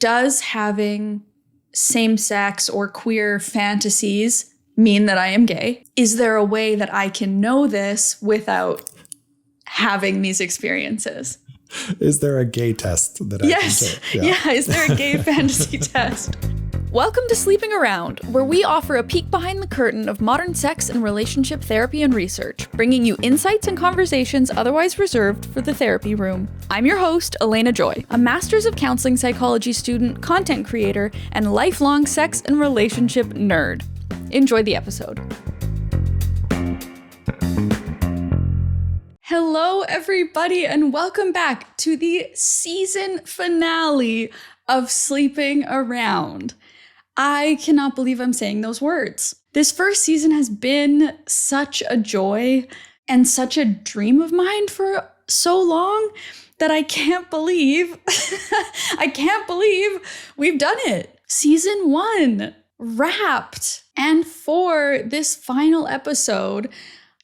does having same-sex or queer fantasies mean that I am gay? Is there a way that I can know this without having these experiences? Is there a gay test that I can take? Yeah, is there a gay fantasy test? Welcome to Sleeping Around, where we offer a peek behind the curtain of modern sex and relationship therapy and research, bringing you insights and conversations otherwise reserved for the therapy room. I'm your host, Alayna Joy, a Master's of Counseling Psychology student, content creator, and lifelong sex and relationship nerd. Enjoy the episode. Hello, everybody, and welcome back to the season finale of Sleeping Around. I cannot believe I'm saying those words. This first season has been such a joy and such a dream of mine for so long that I can't believe, we've done it. Season 1 wrapped. And for this final episode,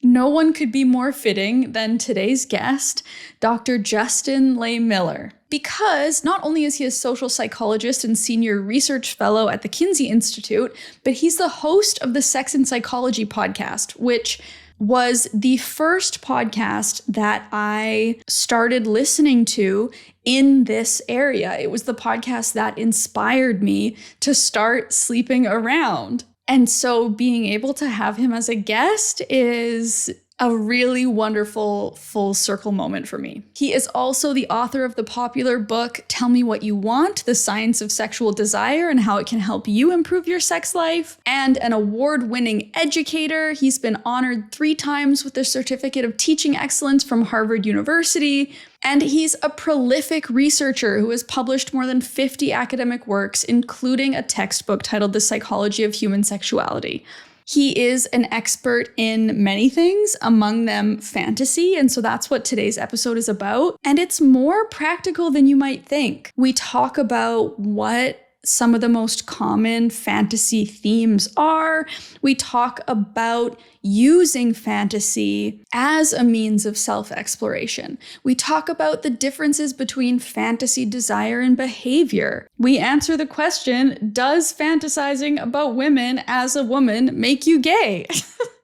no one could be more fitting than today's guest, Dr. Justin Lehmiller. Because not only is he a social psychologist and senior research fellow at the Kinsey Institute, but he's the host of the Sex and Psychology podcast, which was the first podcast that I started listening to in this area. It was the podcast that inspired me to start sleeping around. And so being able to have him as a guest is a really wonderful full circle moment for me. He is also the author of the popular book, Tell Me What You Want, The Science of Sexual Desire and How It Can Help You Improve Your Sex Life, and an award-winning educator. He's been honored 3 times with the Certificate of Teaching Excellence from Harvard University. And he's a prolific researcher who has published more than 50 academic works, including a textbook titled The Psychology of Human Sexuality. He is an expert in many things, among them fantasy, and so that's what today's episode is about. And it's more practical than you might think. We talk about what some of the most common fantasy themes are. We talk about using fantasy as a means of self-exploration. We talk about the differences between fantasy, desire, and behavior. We answer the question, does fantasizing about women as a woman make you gay?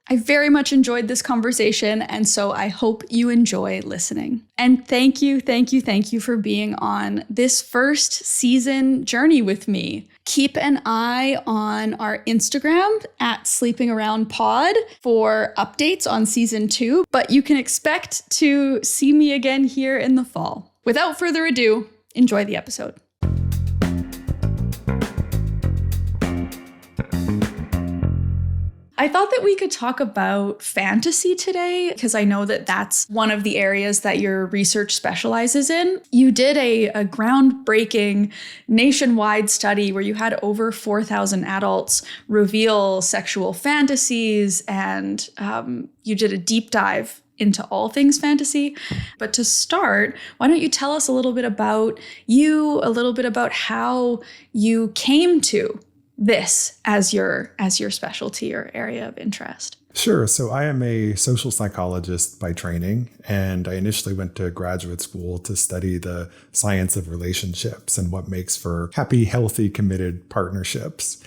I very much enjoyed this conversation, and so I hope you enjoy listening. And thank you for being on this first season journey with me. Keep an eye on our Instagram at Sleeping Around Pod for updates on season 2, but you can expect to see me again here in the fall. Without further ado, enjoy the episode. I thought that we could talk about fantasy today because I know that that's one of the areas that your research specializes in. You did a groundbreaking nationwide study where you had over 4,000 adults reveal sexual fantasies, and you did a deep dive into all things fantasy. But to start, why don't you tell us a little bit about you, a little bit about how you came to this as your specialty or area of interest? Sure. So I am a social psychologist by training, and I initially went to graduate school to study the science of relationships and what makes for happy, healthy, committed partnerships.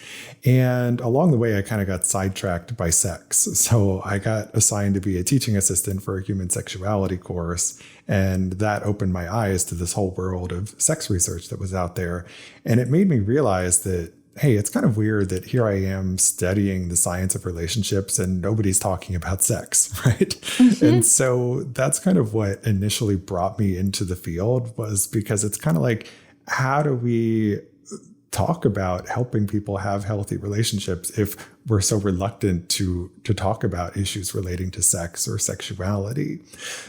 And along the way, I kind of got sidetracked by sex. So I got assigned to be a teaching assistant for a human sexuality course. And that opened my eyes to this whole world of sex research that was out there. And it made me realize that, hey, it's kind of weird that here I am studying the science of relationships and nobody's talking about sex, right? Mm-hmm. And so that's kind of what initially brought me into the field, was because it's kind of like, how do we talk about helping people have healthy relationships if we're so reluctant to talk about issues relating to sex or sexuality?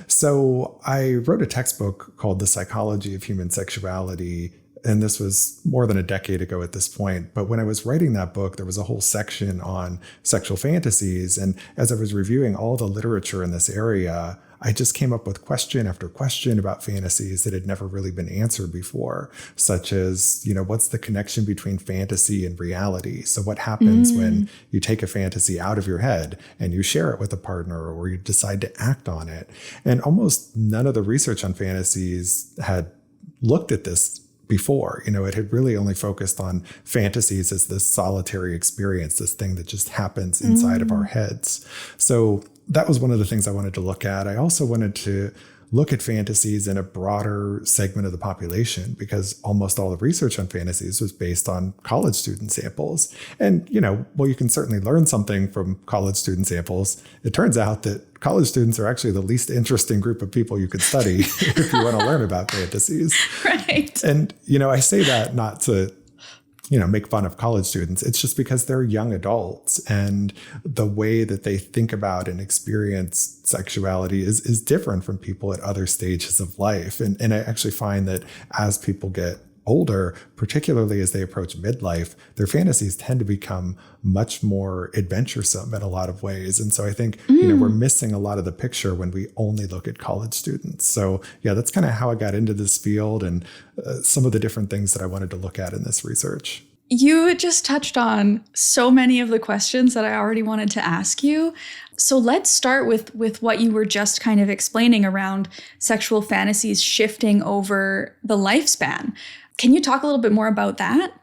So I wrote a textbook called The Psychology of Human Sexuality. And this was more than a decade ago at this point. But when I was writing that book, there was a whole section on sexual fantasies. And as I was reviewing all the literature in this area, I just came up with question after question about fantasies that had never really been answered before, such as, what's the connection between fantasy and reality? So what happens when you take a fantasy out of your head and you share it with a partner, or you decide to act on it? And almost none of the research on fantasies had looked at this before. It had really only focused on fantasies as this solitary experience, this thing that just happens inside of our heads. So that was one of the things I wanted to look at. I also wanted to look at fantasies in a broader segment of the population, because almost all the research on fantasies was based on college student samples. And, you can certainly learn something from college student samples. It turns out that college students are actually the least interesting group of people you could study if you want to learn about fantasies. Right. And, I say that not to make fun of college students. It's just because they're young adults, and the way that they think about and experience sexuality is different from people at other stages of life. And I actually find that as people get older, particularly as they approach midlife, their fantasies tend to become much more adventuresome in a lot of ways. And so I think, we're missing a lot of the picture when we only look at college students. So yeah, that's kind of how I got into this field, and some of the different things that I wanted to look at in this research. You just touched on so many of the questions that I already wanted to ask you. So let's start with what you were just kind of explaining around sexual fantasies shifting over the lifespan. Can you talk a little bit more about that?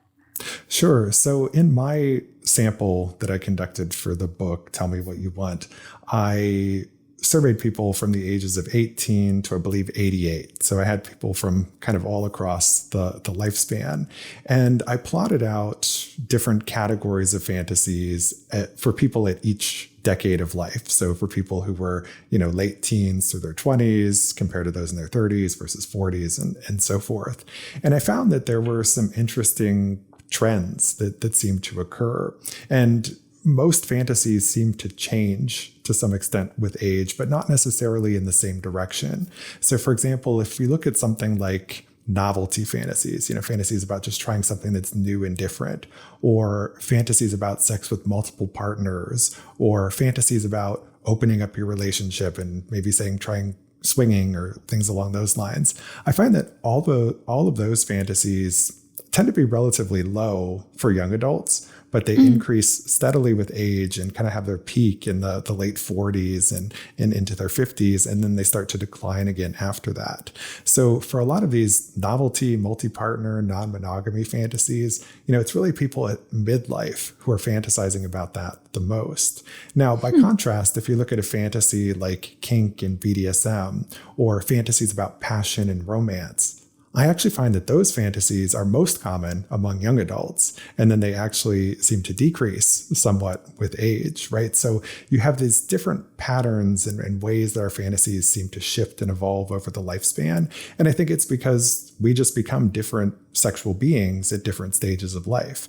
Sure. So in my sample that I conducted for the book, Tell Me What You Want, I surveyed people from the ages of 18 to, I believe, 88. So I had people from kind of all across the lifespan. And I plotted out different categories of fantasies for people at each decade of life. So for people who were, late teens through their 20s compared to those in their 30s versus 40s and so forth. And I found that there were some interesting trends that seemed to occur. And most fantasies seem to change to some extent with age, but not necessarily in the same direction. So for example, if you look at something like novelty fantasies, fantasies about just trying something that's new and different, or fantasies about sex with multiple partners, or fantasies about opening up your relationship and maybe trying swinging or things along those lines. I find that all of those fantasies tend to be relatively low for young adults, but they increase steadily with age and kind of have their peak in the late 40s and into their 50s, and then they start to decline again after that. So for a lot of these novelty, multi-partner, non-monogamy fantasies, it's really people at midlife who are fantasizing about that the most. Now, by contrast, if you look at a fantasy like kink and BDSM, or fantasies about passion and romance, I actually find that those fantasies are most common among young adults, and then they actually seem to decrease somewhat with age, right? So you have these different patterns and ways that our fantasies seem to shift and evolve over the lifespan. And I think it's because we just become different sexual beings at different stages of life.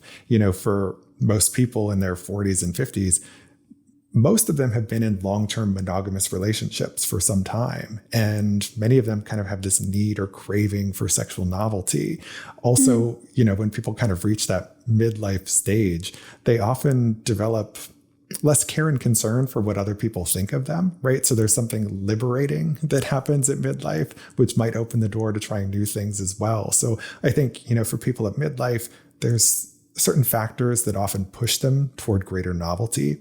For most people in their 40s and 50s, most of them have been in long-term monogamous relationships for some time. And many of them kind of have this need or craving for sexual novelty. Also, when people kind of reach that midlife stage, they often develop less care and concern for what other people think of them, right? So there's something liberating that happens at midlife, which might open the door to trying new things as well. So I think, for people at midlife, there's certain factors that often push them toward greater novelty.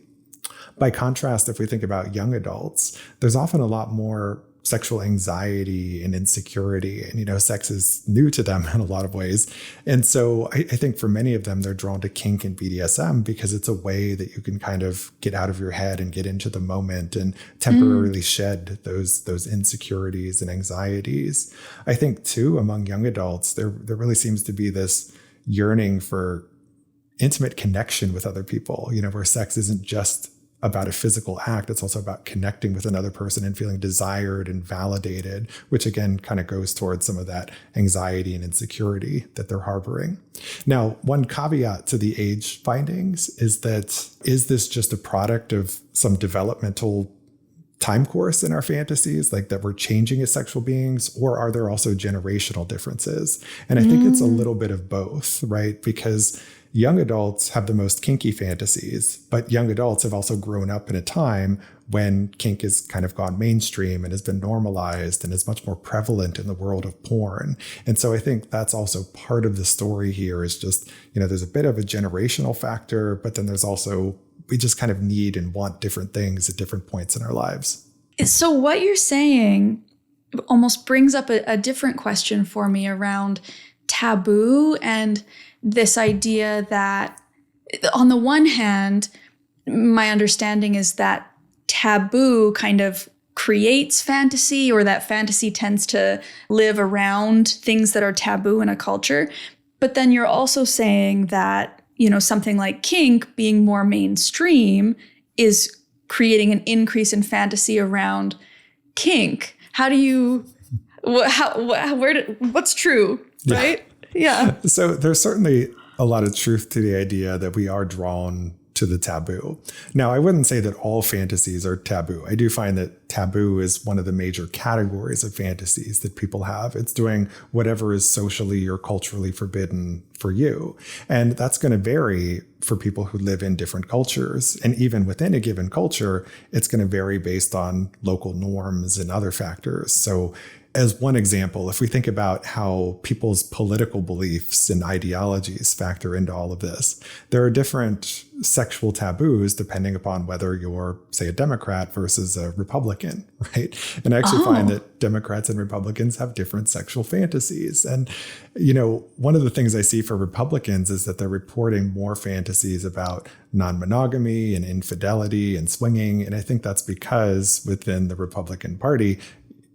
By contrast, if we think about young adults, there's often a lot more sexual anxiety and insecurity, and sex is new to them in a lot of ways. And so I think for many of them, they're drawn to kink and BDSM because it's a way that you can kind of get out of your head and get into the moment and temporarily shed those insecurities and anxieties. I think too, among young adults, there really seems to be this yearning for intimate connection with other people, where sex isn't just about a physical act. It's also about connecting with another person and feeling desired and validated, which again kind of goes towards some of that anxiety and insecurity that they're harboring. Now, one caveat to the age findings is this just a product of some developmental time course in our fantasies, like that we're changing as sexual beings, or are there also generational differences? And I think it's a little bit of both, right? Because young adults have the most kinky fantasies, but young adults have also grown up in a time when kink has kind of gone mainstream and has been normalized and is much more prevalent in the world of porn. And so I think that's also part of the story here is just, there's a bit of a generational factor, but then there's also, we just kind of need and want different things at different points in our lives. So what you're saying almost brings up a different question for me around taboo and this idea that, on the one hand, my understanding is that taboo kind of creates fantasy, or that fantasy tends to live around things that are taboo in a culture. But then you're also saying that, something like kink being more mainstream is creating an increase in fantasy around kink. How do you, what's true, right? Yeah. So there's certainly a lot of truth to the idea that we are drawn to the taboo. Now, I wouldn't say that all fantasies are taboo. I do find that taboo is one of the major categories of fantasies that people have. It's doing whatever is socially or culturally forbidden for you. And that's going to vary for people who live in different cultures. And even within a given culture, it's going to vary based on local norms and other factors. So as one example, if we think about how people's political beliefs and ideologies factor into all of this, there are different sexual taboos depending upon whether you're, say, a Democrat versus a Republican, right? And I actually find that Democrats and Republicans have different sexual fantasies. And, one of the things I see for Republicans is that they're reporting more fantasies about non-monogamy and infidelity and swinging. And I think that's because within the Republican Party,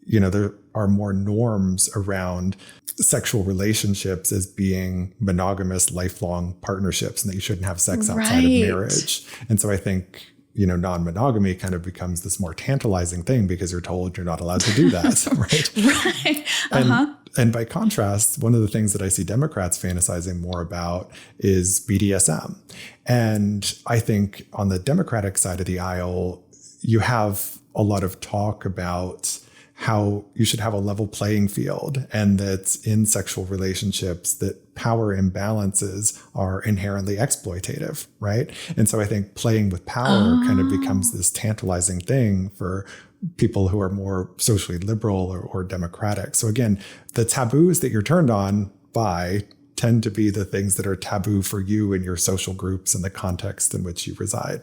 there are more norms around sexual relationships as being monogamous, lifelong partnerships, and that you shouldn't have sex outside of marriage. And so I think, non-monogamy kind of becomes this more tantalizing thing because you're told you're not allowed to do that, right? Right. And by contrast, one of the things that I see Democrats fantasizing more about is BDSM. And I think on the Democratic side of the aisle, you have a lot of talk about how you should have a level playing field, and that in sexual relationships that power imbalances are inherently exploitative, right? And so I think playing with power kind of becomes this tantalizing thing for people who are more socially liberal or democratic. So again, the taboos that you're turned on by tend to be the things that are taboo for you and your social groups and the context in which you reside.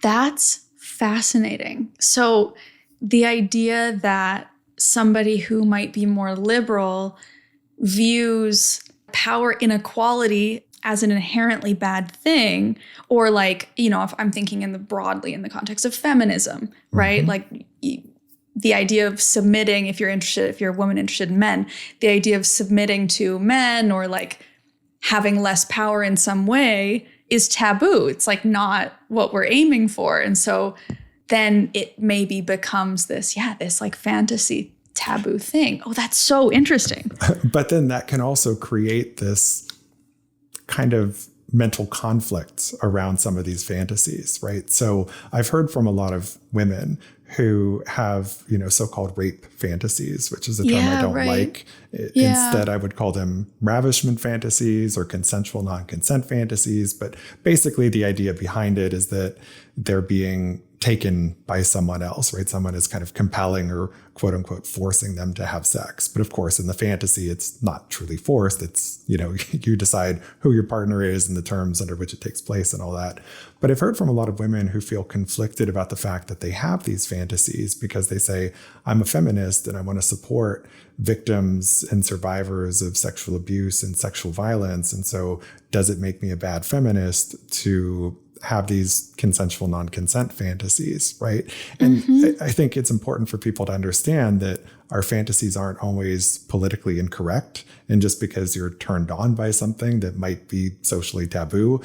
That's fascinating. So the idea that somebody who might be more liberal views power inequality as an inherently bad thing, or if I'm thinking broadly in the context of feminism, right? Like the idea of submitting, if you're a woman interested in men, the idea of submitting to men or having less power in some way is taboo. It's not what we're aiming for. And so then it maybe becomes this fantasy taboo thing. Oh, that's so interesting. But then that can also create this kind of mental conflict around some of these fantasies, right? So I've heard from a lot of women who have, so-called rape fantasies, which is a term I don't like. Instead, I would call them ravishment fantasies or consensual non-consent fantasies. But basically the idea behind it is that they're being taken by someone else, right? Someone is kind of compelling or quote unquote forcing them to have sex. But of course, in the fantasy, it's not truly forced. It's, you decide who your partner is and the terms under which it takes place and all that. But I've heard from a lot of women who feel conflicted about the fact that they have these fantasies because they say, I'm a feminist and I want to support victims and survivors of sexual abuse and sexual violence. And so does it make me a bad feminist to have these consensual non-consent fantasies, right? And I think it's important for people to understand that our fantasies aren't always politically incorrect. And just because you're turned on by something that might be socially taboo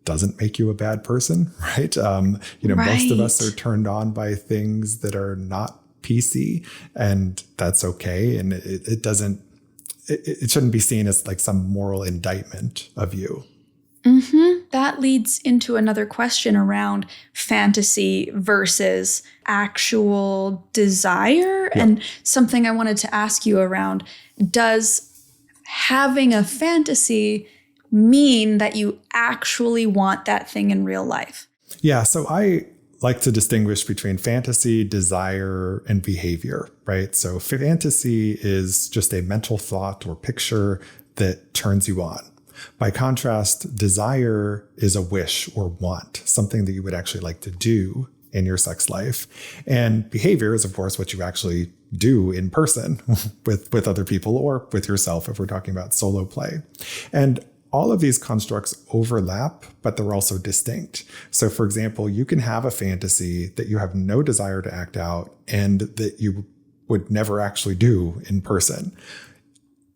doesn't make you a bad person, right? Most of us are turned on by things that are not PC, and that's okay. And it shouldn't be seen as some moral indictment of you. That leads into another question around fantasy versus actual desire. Yep. And something I wanted to ask you around, does having a fantasy mean that you actually want that thing in real life? Yeah, so I like to distinguish between fantasy, desire, and behavior, right? So fantasy is just a mental thought or picture that turns you on. By contrast, desire is a wish or want, something that you would actually like to do in your sex life. And behavior is, of course, what you actually do in person with other people or with yourself if we're talking about solo play. And all of these constructs overlap, but they're also distinct. So for example, you can have a fantasy that you have no desire to act out and that you would never actually do in person.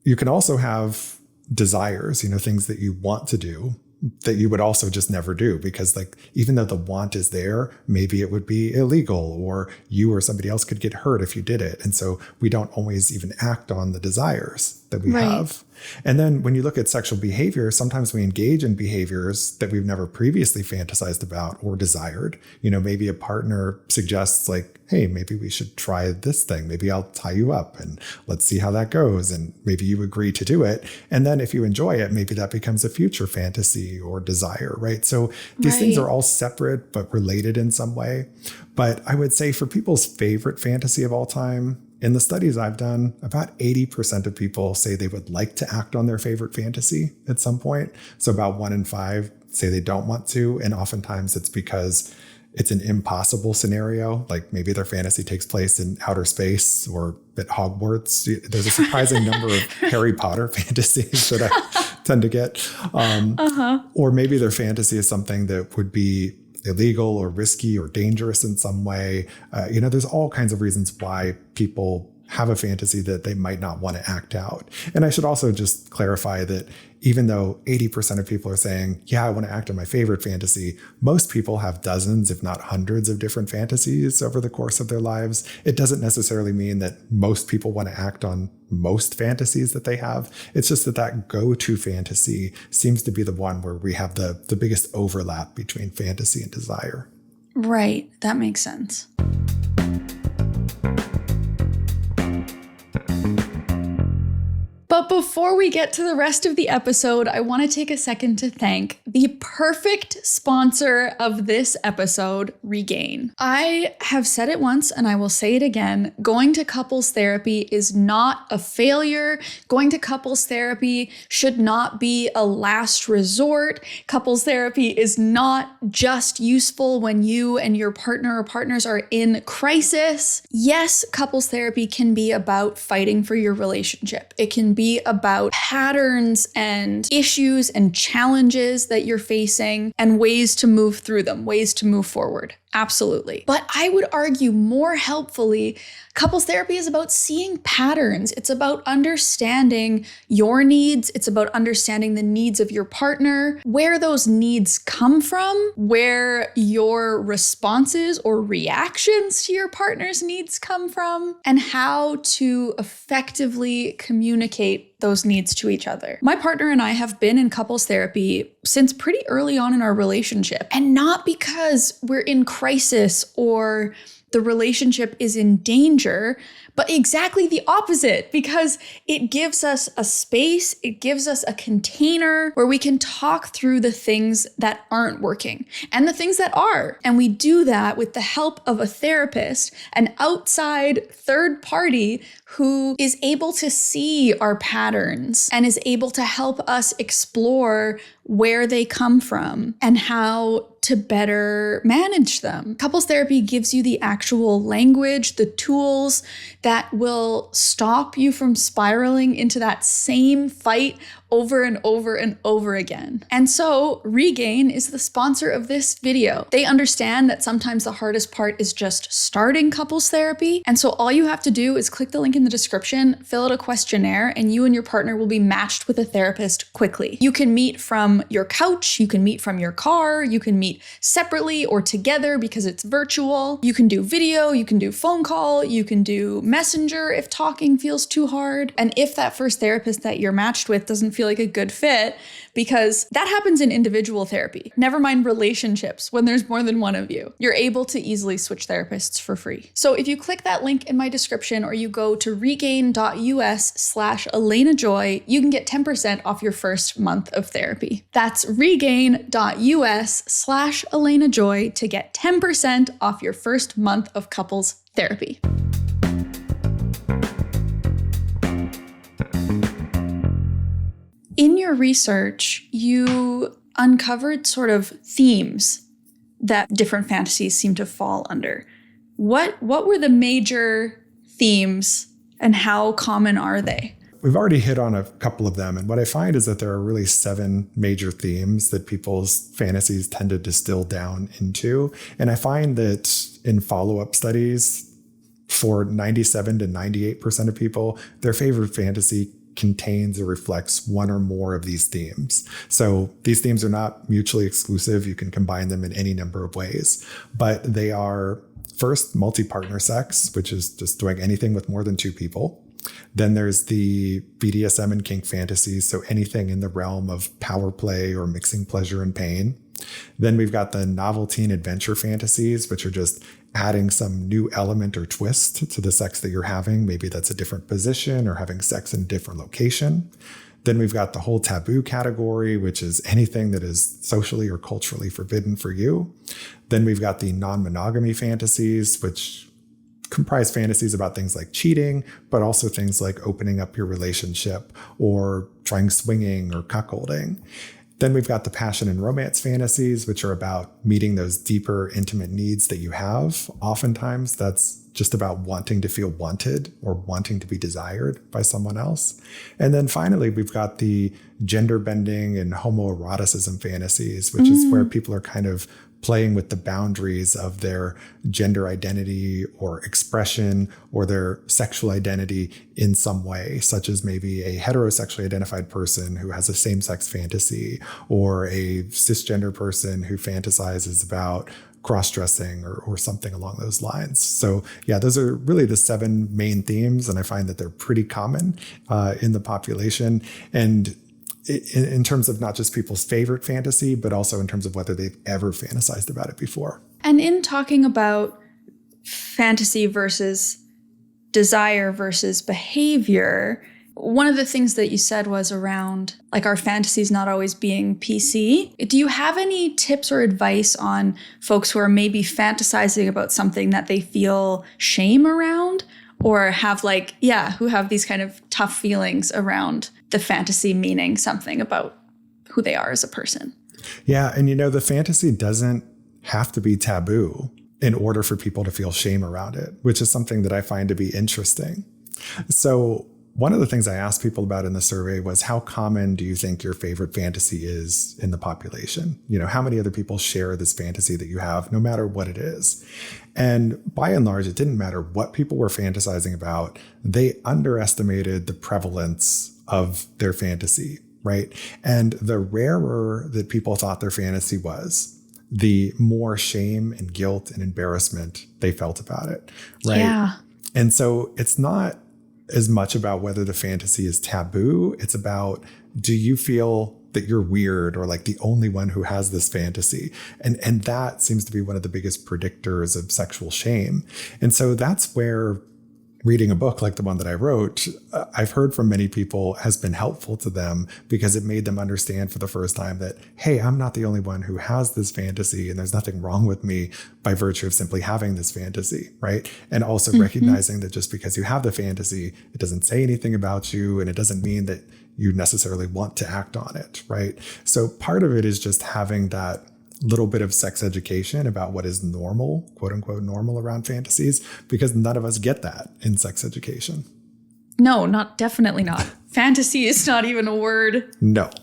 You can also have desires, things that you want to do that you would also just never do because even though the want is there, maybe it would be illegal or you or somebody else could get hurt if you did it. And so we don't always even act on the desires that we have. And then when you look at sexual behavior, sometimes we engage in behaviors that we've never previously fantasized about or desired. Maybe a partner suggests hey, maybe we should try this thing. Maybe I'll tie you up and let's see how that goes. And maybe you agree to do it. And then if you enjoy it, maybe that becomes a future fantasy or desire, right? So these things are all separate but related in some way. But I would say for people's favorite fantasy of all time, in the studies I've done, about 80% of people say they would like to act on their favorite fantasy at some point. So about 1 in 5 say they don't want to. And oftentimes it's because it's an impossible scenario. Maybe their fantasy takes place in outer space or at Hogwarts. There's a surprising number of Harry Potter fantasies that I tend to get. Or maybe their fantasy is something that would be illegal or risky or dangerous in some way. There's all kinds of reasons why people have a fantasy that they might not want to act out. And I should also just clarify that even though 80% of people are saying, yeah, I want to act on my favorite fantasy, most people have dozens, if not hundreds of different fantasies over the course of their lives. It doesn't necessarily mean that most people want to act on most fantasies that they have. It's just that go-to fantasy seems to be the one where we have the biggest overlap between fantasy and desire. Right. That makes sense. But before we get to the rest of the episode, I want to take a second to thank the perfect sponsor of this episode, Regain. I have said it once and I will say it again. Going to couples therapy is not a failure. Going to couples therapy should not be a last resort. Couples therapy is not just useful when you and your partner or partners are in crisis. Yes, couples therapy can be about fighting for your relationship. It can be about patterns and issues and challenges that you're facing and ways to move through them, ways to move forward. Absolutely. But I would argue more helpfully, couples therapy is about seeing patterns. It's about understanding your needs. It's about understanding the needs of your partner, where those needs come from, where your responses or reactions to your partner's needs come from, and how to effectively communicate those needs to each other. My partner and I have been in couples therapy since pretty early on in our relationship, and not because we're in crisis or the relationship is in danger, but exactly the opposite, because it gives us a space, it gives us a container where we can talk through the things that aren't working and the things that are. And we do that with the help of a therapist, an outside third party who is able to see our patterns and is able to help us explore where they come from and how to better manage them. Couples therapy gives you the actual language, the tools that will stop you from spiraling into that same fight over and over and over again. And so Regain is the sponsor of this video. They understand that sometimes the hardest part is just starting couples therapy. And so all you have to do is click the link in the description, fill out a questionnaire, and you and your partner will be matched with a therapist quickly. You can meet from your couch, you can meet from your car, you can meet separately or together because it's virtual. You can do video, you can do phone call, you can do messenger if talking feels too hard. And if that first therapist that you're matched with doesn't feel like a good fit, because that happens in individual therapy, never mind relationships, when there's more than one of you, you're able to easily switch therapists for free. So if you click that link in my description or you go to regain.us/AlaynaJoy, you can get 10% off your first month of therapy. That's regain.us/AlaynaJoy to get 10% off your first month of couples therapy. In your research, you uncovered sort of themes that different fantasies seem to fall under. What were the major themes and how common are they? We've already hit on a couple of them. And what I find is that there are really 7 major themes that people's fantasies tend to distill down into. And I find that in follow-up studies, for 97 to 98% of people, their favorite fantasy contains or reflects one or more of these themes. So these themes are not mutually exclusive. You can combine them in any number of ways, but they are first multi-partner sex, which is just doing anything with more than 2 people. Then there's the BDSM and kink fantasies, so anything in the realm of power play or mixing pleasure and pain. Then we've got the novelty and adventure fantasies, which are just adding some new element or twist to the sex that you're having. Maybe that's a different position or having sex in a different location. Then we've got the whole taboo category, which is anything that is socially or culturally forbidden for you. Then we've got the non-monogamy fantasies, which comprise fantasies about things like cheating, but also things like opening up your relationship or trying swinging or cuckolding. Then we've got the passion and romance fantasies, which are about meeting those deeper, intimate needs that you have. Oftentimes, that's just about wanting to feel wanted or wanting to be desired by someone else. And then finally, we've got the gender bending and homoeroticism fantasies, which is where people are kind of playing with the boundaries of their gender identity or expression or their sexual identity in some way, such as maybe a heterosexually identified person who has a same-sex fantasy or a cisgender person who fantasizes about cross-dressing or something along those lines. So yeah, those are really the 7 main themes, and I find that they're pretty common in the population. And in terms of not just people's favorite fantasy, but also in terms of whether they've ever fantasized about it before. And in talking about fantasy versus desire versus behavior, one of the things that you said was around like our fantasies not always being PC. Do you have any tips or advice on folks who are maybe fantasizing about something that they feel shame around, or have who have these kind of tough feelings around the fantasy meaning something about who they are as a person? Yeah. And the fantasy doesn't have to be taboo in order for people to feel shame around it, which is something that I find to be interesting. So one of the things I asked people about in the survey was, how common do you think your favorite fantasy is in the population? How many other people share this fantasy that you have, no matter what it is? And by and large, it didn't matter what people were fantasizing about. They underestimated the prevalence of their fantasy, right? And the rarer that people thought their fantasy was, the more shame and guilt and embarrassment they felt about it, right? Yeah. And so it's not as much about whether the fantasy is taboo. It's about, do you feel that you're weird or like the only one who has this fantasy? And that seems to be one of the biggest predictors of sexual shame. And so that's where reading a book like the one that I wrote, I've heard from many people, has been helpful to them, because it made them understand for the first time that, hey, I'm not the only one who has this fantasy, and there's nothing wrong with me by virtue of simply having this fantasy, right? And also recognizing that just because you have the fantasy, it doesn't say anything about you, and it doesn't mean that you necessarily want to act on it, right? So part of it is just having that little bit of sex education about what is normal, quote unquote, normal around fantasies, because none of us get that in sex education. No, definitely not. Fantasy is not even a word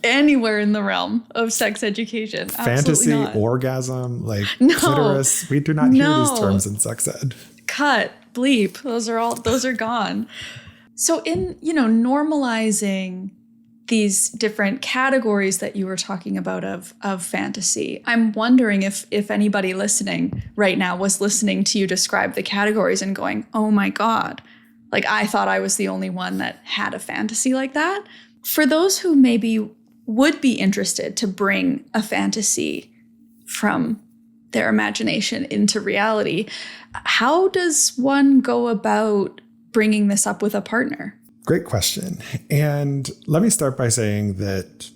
anywhere in the realm of sex education. Fantasy, orgasm, clitoris, we do not hear these terms in sex ed. Cut, bleep, those are gone. So in, normalizing these different categories that you were talking about of fantasy, I'm wondering if anybody listening right now was listening to you describe the categories and going, oh my God, I thought I was the only one that had a fantasy like that. For those who maybe would be interested to bring a fantasy from their imagination into reality, how does one go about bringing this up with a partner? Great question. And let me start by saying that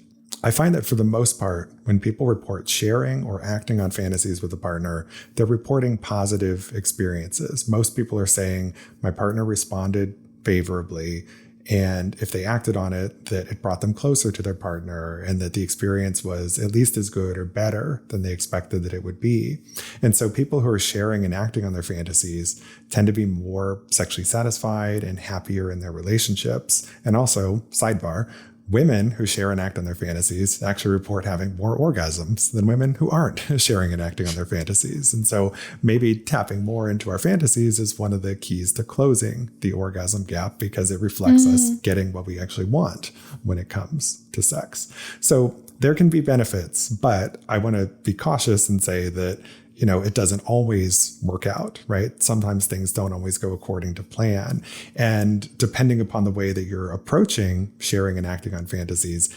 I find that for the most part, when people report sharing or acting on fantasies with a partner, they're reporting positive experiences. Most people are saying, my partner responded favorably, And if they acted on it, that it brought them closer to their partner and that the experience was at least as good or better than they expected that it would be. And so people who are sharing and acting on their fantasies tend to be more sexually satisfied and happier in their relationships. And also, sidebar, women who share and act on their fantasies actually report having more orgasms than women who aren't sharing and acting on their fantasies. And so maybe tapping more into our fantasies is one of the keys to closing the orgasm gap, because it reflects us getting what we actually want when it comes to sex. So there can be benefits, but I want to be cautious and say that it doesn't always work out, right? Sometimes things don't always go according to plan. And depending upon the way that you're approaching sharing and acting on fantasies,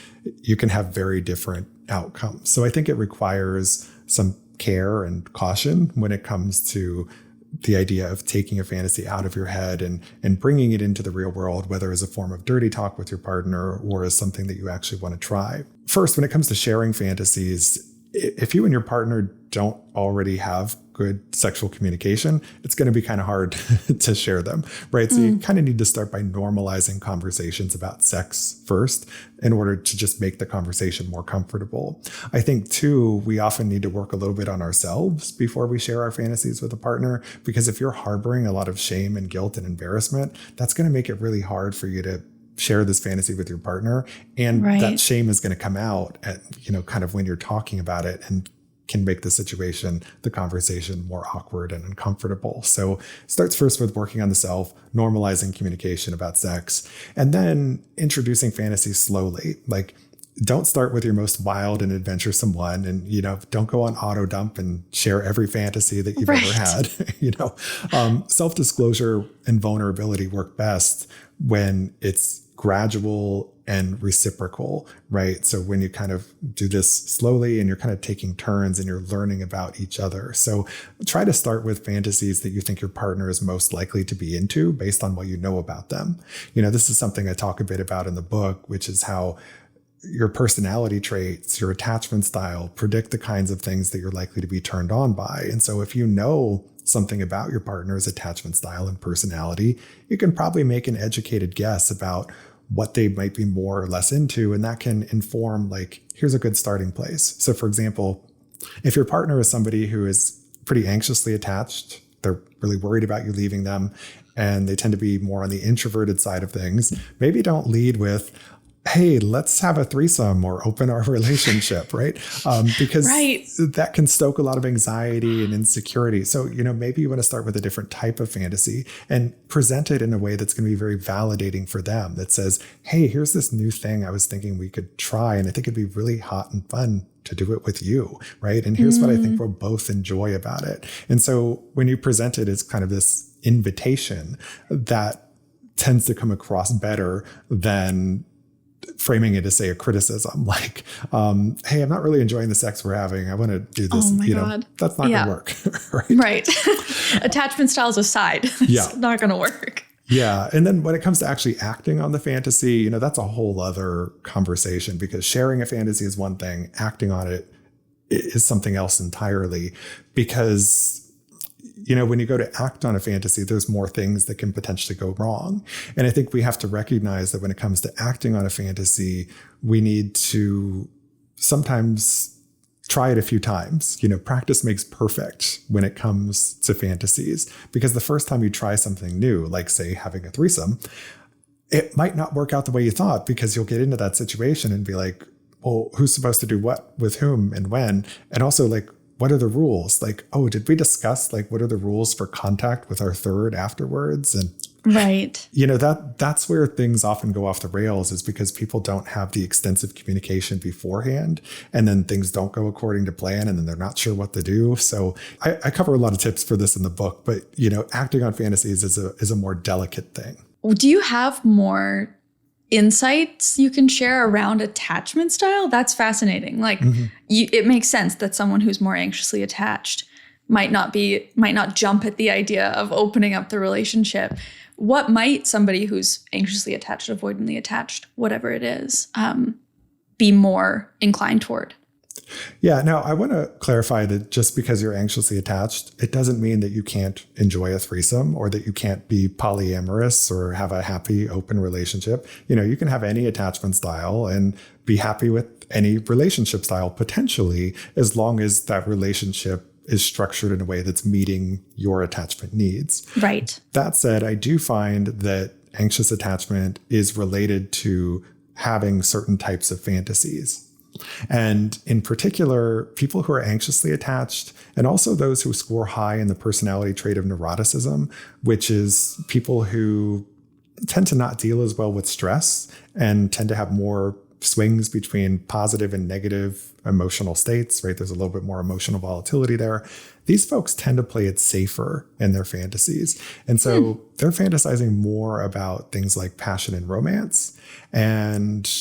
you can have very different outcomes. So I think it requires some care and caution when it comes to the idea of taking a fantasy out of your head and bringing it into the real world, whether as a form of dirty talk with your partner or as something that you actually want to try. First, when it comes to sharing fantasies, if you and your partner don't already have good sexual communication, it's going to be kind of hard to share them, right? So you kind of need to start by normalizing conversations about sex first in order to just make the conversation more comfortable. I think too, we often need to work a little bit on ourselves before we share our fantasies with a partner, because if you're harboring a lot of shame and guilt and embarrassment, that's going to make it really hard for you to share this fantasy with your partner. And that shame is going to come out at, kind of when you're talking about it, and can make the conversation more awkward and uncomfortable. So it starts first with working on the self, normalizing communication about sex, and then introducing fantasy slowly. Like, don't start with your most wild and adventuresome one, and, don't go on auto dump and share every fantasy that you've ever had. Self-disclosure and vulnerability work best when it's gradual and reciprocal, right? So when you kind of do this slowly and you're kind of taking turns and you're learning about each other. So try to start with fantasies that you think your partner is most likely to be into based on what you know about them. This is something I talk a bit about in the book, which is how your personality traits, your attachment style predict the kinds of things that you're likely to be turned on by. And so if you know something about your partner's attachment style and personality, you can probably make an educated guess about what they might be more or less into. And that can inform, like, here's a good starting place. So for example, if your partner is somebody who is pretty anxiously attached, they're really worried about you leaving them, and they tend to be more on the introverted side of things, maybe don't lead with, hey, let's have a threesome or open our relationship, right? Because that can stoke a lot of anxiety and insecurity. So, maybe you want to start with a different type of fantasy and present it in a way that's going to be very validating for them, that says, hey, here's this new thing I was thinking we could try, and I think it'd be really hot and fun to do it with you, right? And here's what I think we'll both enjoy about it. And so when you present it as kind of this invitation, that tends to come across better than framing it as, say, a criticism, like, hey, I'm not really enjoying the sex we're having. I want to do this. Oh my God. That's not going to work. Right. Attachment styles aside, it's not going to work. Yeah. And then when it comes to actually acting on the fantasy, that's a whole other conversation, because sharing a fantasy is one thing. Acting on it is something else entirely, because when you go to act on a fantasy, there's more things that can potentially go wrong. And I think we have to recognize that when it comes to acting on a fantasy, we need to sometimes try it a few times. Practice makes perfect when it comes to fantasies, because the first time you try something new, like, say, having a threesome, it might not work out the way you thought, because you'll get into that situation and be like, well, who's supposed to do what with whom and when? And also, like, what are the rules? Like, oh, did we discuss, like, what are the rules for contact with our third afterwards? And that's where things often go off the rails, is because people don't have the extensive communication beforehand, and then things don't go according to plan, and then they're not sure what to do. So I cover a lot of tips for this in the book, but acting on fantasies is a more delicate thing. Do you have more insights you can share around attachment style? That's fascinating. Like, it makes sense that someone who's more anxiously attached might not jump at the idea of opening up the relationship. What might somebody who's anxiously attached, avoidantly attached, whatever it is, be more inclined toward? Yeah. Now, I want to clarify that just because you're anxiously attached, it doesn't mean that you can't enjoy a threesome or that you can't be polyamorous or have a happy, open relationship. You can have any attachment style and be happy with any relationship style potentially, as long as that relationship is structured in a way that's meeting your attachment needs. Right. That said, I do find that anxious attachment is related to having certain types of fantasies. And in particular, people who are anxiously attached, and also those who score high in the personality trait of neuroticism, which is people who tend to not deal as well with stress and tend to have more swings between positive and negative emotional states, right? There's a little bit more emotional volatility there. These folks tend to play it safer in their fantasies. And so they're fantasizing more about things like passion and romance, and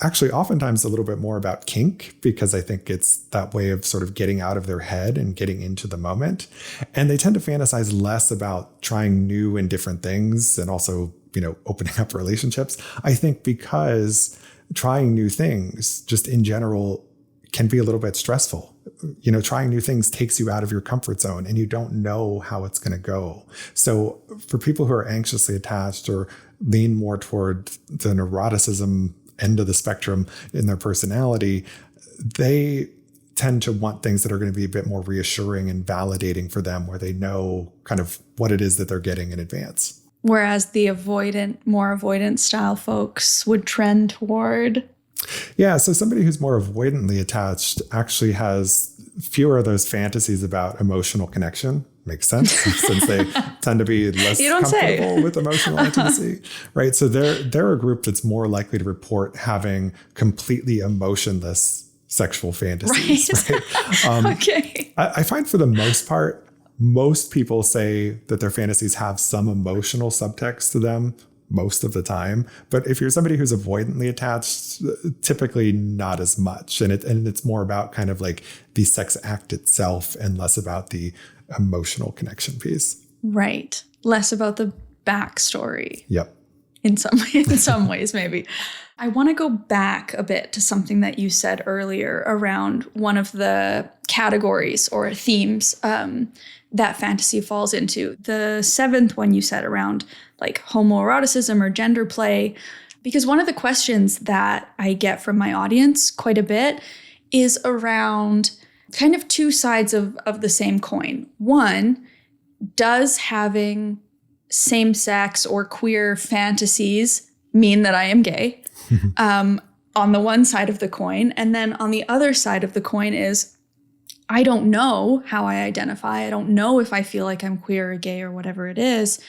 actually oftentimes a little bit more about kink, because I think it's that way of sort of getting out of their head and getting into the moment. And they tend to fantasize less about trying new and different things and also, opening up relationships. I think because trying new things just in general can be a little bit stressful. Trying new things takes you out of your comfort zone and you don't know how it's going to go. So for people who are anxiously attached or lean more toward the neuroticism end of the spectrum in their personality, they tend to want things that are going to be a bit more reassuring and validating for them, where they know kind of what it is that they're getting in advance. Whereas the more avoidant style folks would trend toward. Yeah. So somebody who's more avoidantly attached actually has fewer of those fantasies about emotional connection. Makes sense, since they tend to be less comfortable with emotional intimacy, right? So they're a group that's more likely to report having completely emotionless sexual fantasies. Right? Okay. I find for the most part, most people say that their fantasies have some emotional subtext to them most of the time. But if you're somebody who's avoidantly attached, typically not as much. And it's more about kind of like the sex act itself and less about the emotional connection piece. Right. Less about the backstory. Yep. In some ways, maybe. I want to go back a bit to something that you said earlier around one of the categories or themes that fantasy falls into. The seventh one you said around like homoeroticism or gender play, because one of the questions that I get from my audience quite a bit is around kind of two sides of the same coin. One, does having same-sex or queer fantasies mean that I am gay? On the one side of the coin. And then on the other side of the coin is, I don't know how I identify. I don't know if I feel like I'm queer or gay or whatever it is.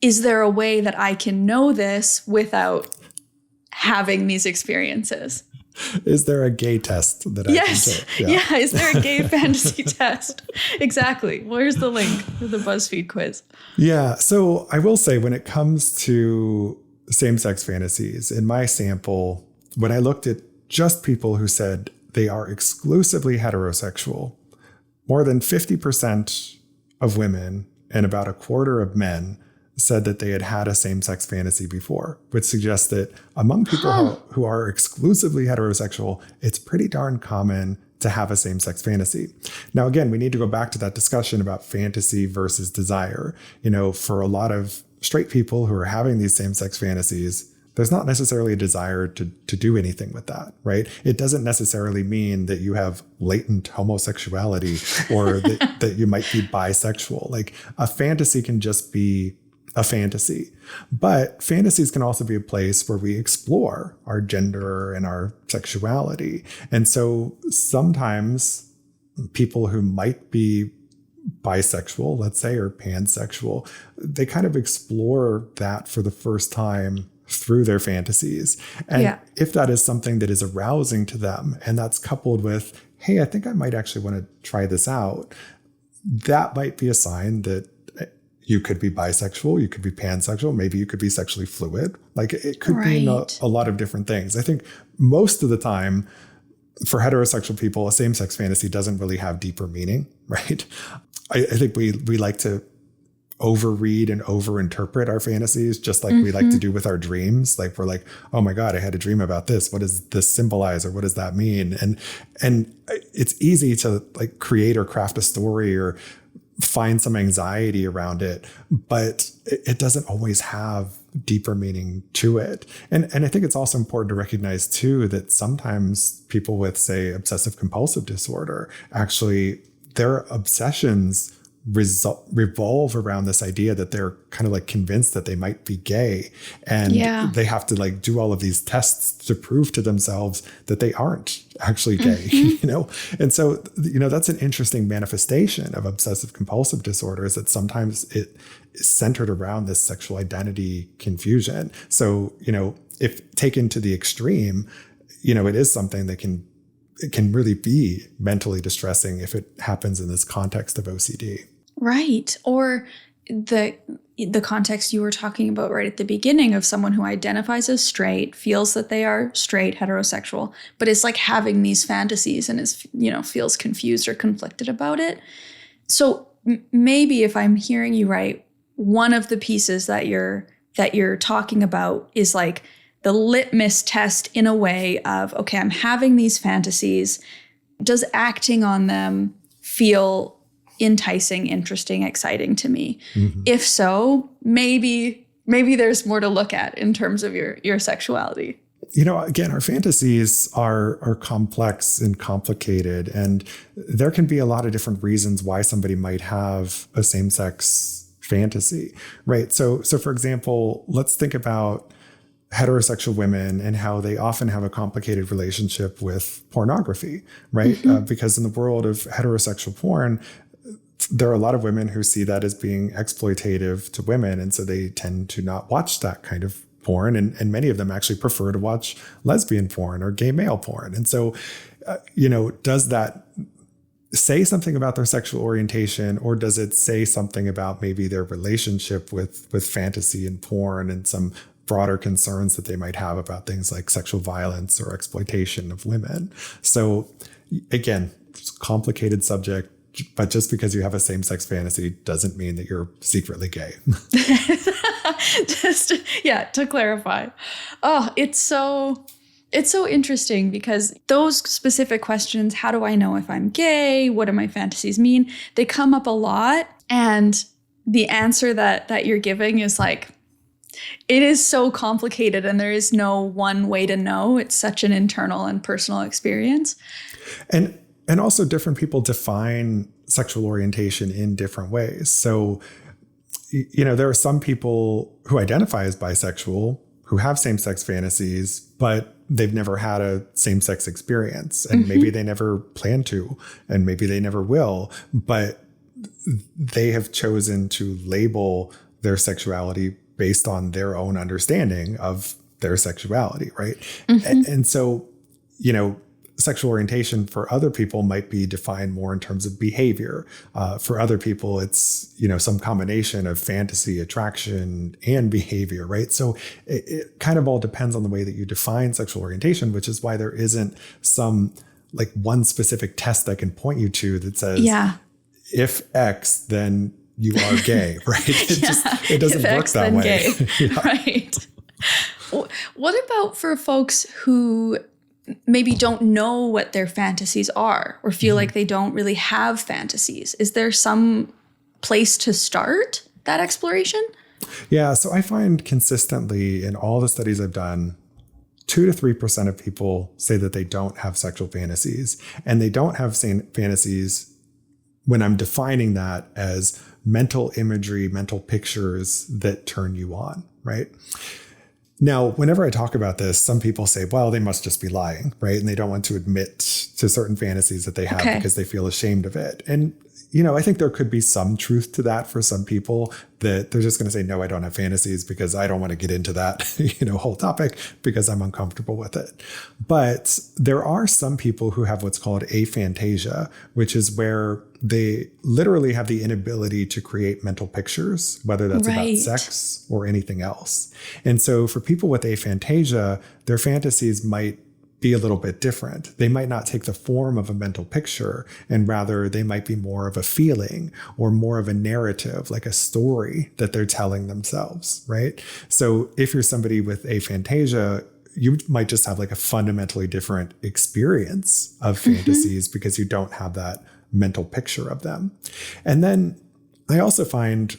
Is there a way that I can know this without having these experiences? Is there a gay test that I can take? Yeah. Is there a gay fantasy test? Exactly. Where's the link for the BuzzFeed quiz? Yeah. So I will say, when it comes to same-sex fantasies, in my sample, when I looked at just people who said they are exclusively heterosexual, more than 50% of women and about a quarter of men said that they had had a same-sex fantasy before, which suggests that among people who are exclusively heterosexual, it's pretty darn common to have a same-sex fantasy. Now, again, we need to go back to that discussion about fantasy versus desire. For a lot of straight people who are having these same-sex fantasies, there's not necessarily a desire to do anything with that, right? It doesn't necessarily mean that you have latent homosexuality or that you might be bisexual. Like, a fantasy can just be a fantasy. But fantasies can also be a place where we explore our gender and our sexuality. And so sometimes people who might be bisexual, let's say, or pansexual, they kind of explore that for the first time through their fantasies. And if that is something that is arousing to them, and that's coupled with, hey, I think I might actually want to try this out, that might be a sign that you could be bisexual, you could be pansexual, maybe you could be sexually fluid. Like, it could mean a lot of different things. I think most of the time, for heterosexual people, a same-sex fantasy doesn't really have deeper meaning, right? I think we like to overread and overinterpret our fantasies, just like we like to do with our dreams. Like we're like, oh my God, I had a dream about this. What does this symbolize, or what does that mean? And it's easy to like create or craft a story or find some anxiety around it, but it doesn't always have deeper meaning to it. And I think it's also important to recognize too that sometimes people with, say, obsessive compulsive disorder, actually their obsessions revolve around this idea that they're kind of like convinced that they might be gay, and they have to like do all of these tests to prove to themselves that they aren't actually gay, And so, that's an interesting manifestation of obsessive compulsive disorder, is that sometimes it is centered around this sexual identity confusion. So, if taken to the extreme, it is something that it can really be mentally distressing if it happens in this context of OCD. Right. Or the context you were talking about right at the beginning of someone who identifies as straight, feels that they are straight, heterosexual, but is like having these fantasies and is, feels confused or conflicted about it. So maybe if I'm hearing you right, one of the pieces that you're talking about is like the litmus test in a way of, okay, I'm having these fantasies. Does acting on them feel enticing, interesting, exciting to me? If so, maybe there's more to look at in terms of your sexuality. Again, our fantasies are complex and complicated, and there can be a lot of different reasons why somebody might have a same-sex fantasy, right? So for example, let's think about heterosexual women and how they often have a complicated relationship with pornography, right? Because in the world of heterosexual porn, there are a lot of women who see that as being exploitative to women. And so they tend to not watch that kind of porn. And many of them actually prefer to watch lesbian porn or gay male porn. And so, does that say something about their sexual orientation, or does it say something about maybe their relationship with fantasy and porn and some broader concerns that they might have about things like sexual violence or exploitation of women? So again, it's a complicated subject, but just because you have a same-sex fantasy doesn't mean that you're secretly gay. Just, to clarify. Oh, it's so interesting because those specific questions, how do I know if I'm gay? What do my fantasies mean? They come up a lot. And the answer that you're giving is like, it is so complicated and there is no one way to know. It's such an internal and personal experience. And also different people define sexual orientation in different ways. So, there are some people who identify as bisexual who have same-sex fantasies, but they've never had a same-sex experience. And maybe they never plan to, and maybe they never will, but they have chosen to label their sexuality based on their own understanding of their sexuality, right? And so, sexual orientation for other people might be defined more in terms of behavior. For other people, it's, some combination of fantasy, attraction, and behavior, right? So it kind of all depends on the way that you define sexual orientation, which is why there isn't some like one specific test I can point you to that says, if X, then you are gay, right? It doesn't work X, that way. Gay. Right. What about for folks who maybe don't know what their fantasies are or feel like they don't really have fantasies? Is there some place to start that exploration? Yeah, so I find consistently in all the studies I've done, 2 to 3% of people say that they don't have sexual fantasies, and they don't have fantasies when I'm defining that as mental imagery, mental pictures that turn you on, right? Now, whenever I talk about this, some people say, well, they must just be lying, right? And they don't want to admit to certain fantasies that they have because they feel ashamed of it. And, I think there could be some truth to that for some people, that they're just going to say, no, I don't have fantasies because I don't want to get into that, whole topic because I'm uncomfortable with it. But there are some people who have what's called aphantasia, which is where they literally have the inability to create mental pictures, whether that's about sex or anything else. And so for people with aphantasia, their fantasies might be a little bit different. They might not take the form of a mental picture, and rather they might be more of a feeling or more of a narrative, like a story that they're telling themselves, right? So if you're somebody with aphantasia, you might just have like a fundamentally different experience of fantasies because you don't have that mental picture of them. And then I also find